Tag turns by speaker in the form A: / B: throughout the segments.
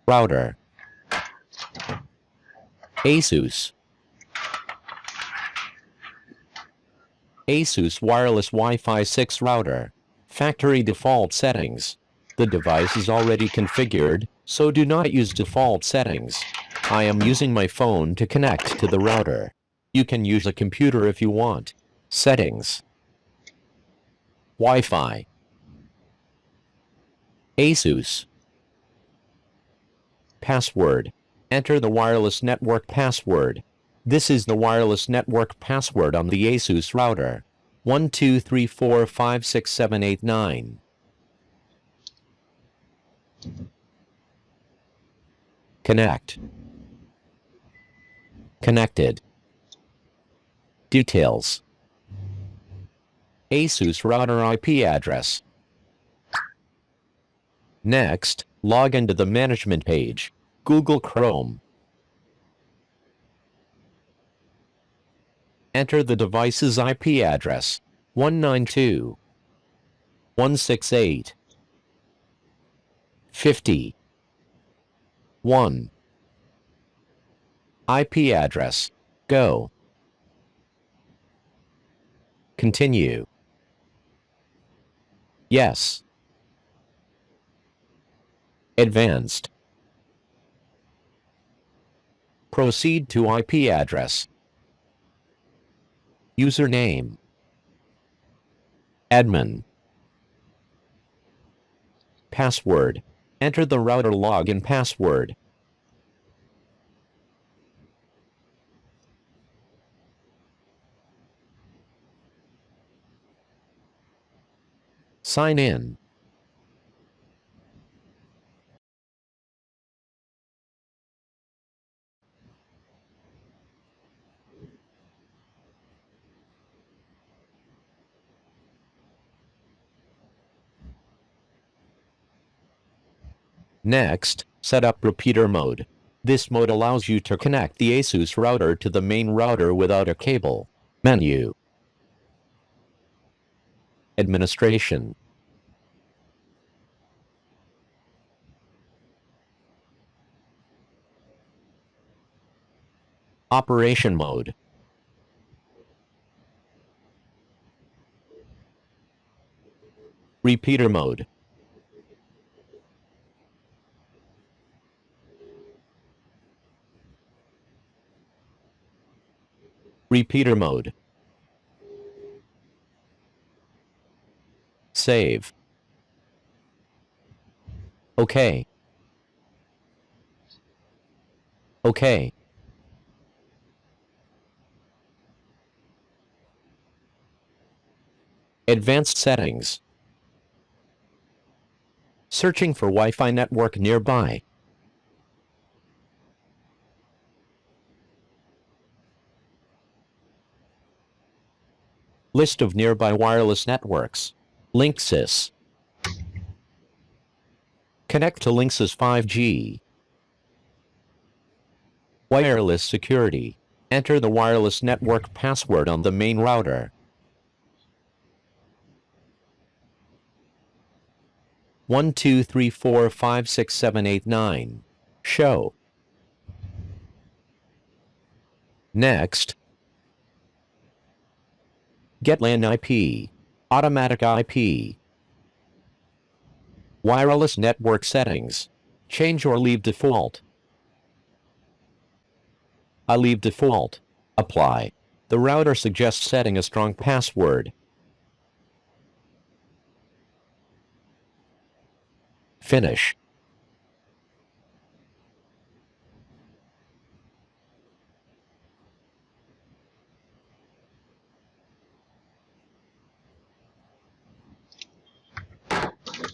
A: Router. ASUS. ASUS Wireless Wi-Fi 6 Router. Factory default settings. The device is already configured, so do not use default settings. I am using my phone to connect to the router. You can use a computer if you want. Settings. Wi-Fi. ASUS. Password. Enter the wireless network password. This is the wireless network password on the ASUS router. 1234567889. Connect. Connected. Details. ASUS router IP address. Next, log into the management page. Google Chrome. Enter the device's IP address. 192.168.50.1. IP address. Go. Continue. Yes. Advanced. Proceed to IP address. Username. Admin. Password. Enter the router login password. Sign in. Next, set up repeater mode. This mode allows you to connect the ASUS router to the main router without a cable. Menu. Administration. Operation mode. Repeater mode. Repeater mode. Save. OK. OK. Advanced settings. Searching for Wi-Fi network nearby. List of nearby wireless networks. Linksys. Connect to Linksys 5G. Wireless security. Enter the wireless network password on the main router. 1234567889. Show. Next. Get LAN IP. Automatic IP. Wireless network settings. Change or leave default. I leave default. Apply. The router suggests setting a strong password. Finish.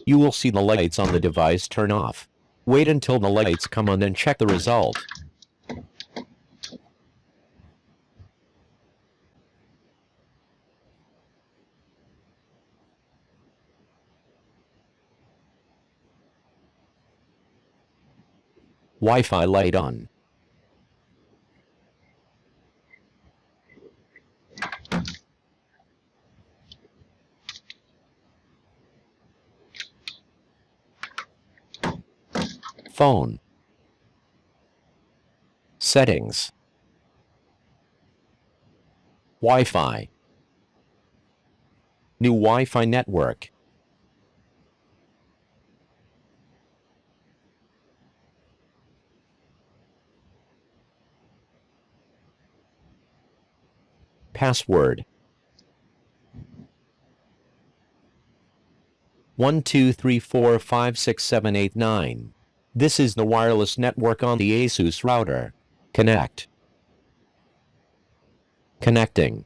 A: You will see the lights on the device turn off. Wait until the lights come on and check the result. Wi-Fi light on. Phone. Settings. Wi-Fi. New Wi-Fi network. Password. 1234567889. This is the wireless network on the ASUS router. Connect. Connecting.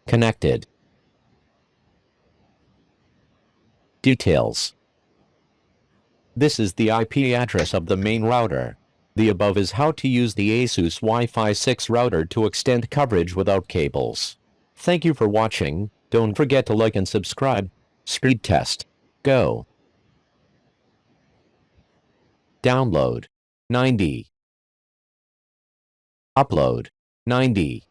A: Connected. Details. This is the IP address of the main router. The above is how to use the ASUS Wi-Fi 6 router to extend coverage without cables. Thank you for watching. Don't forget to like and subscribe. Speed test. Go. Download. 90. Upload. 90.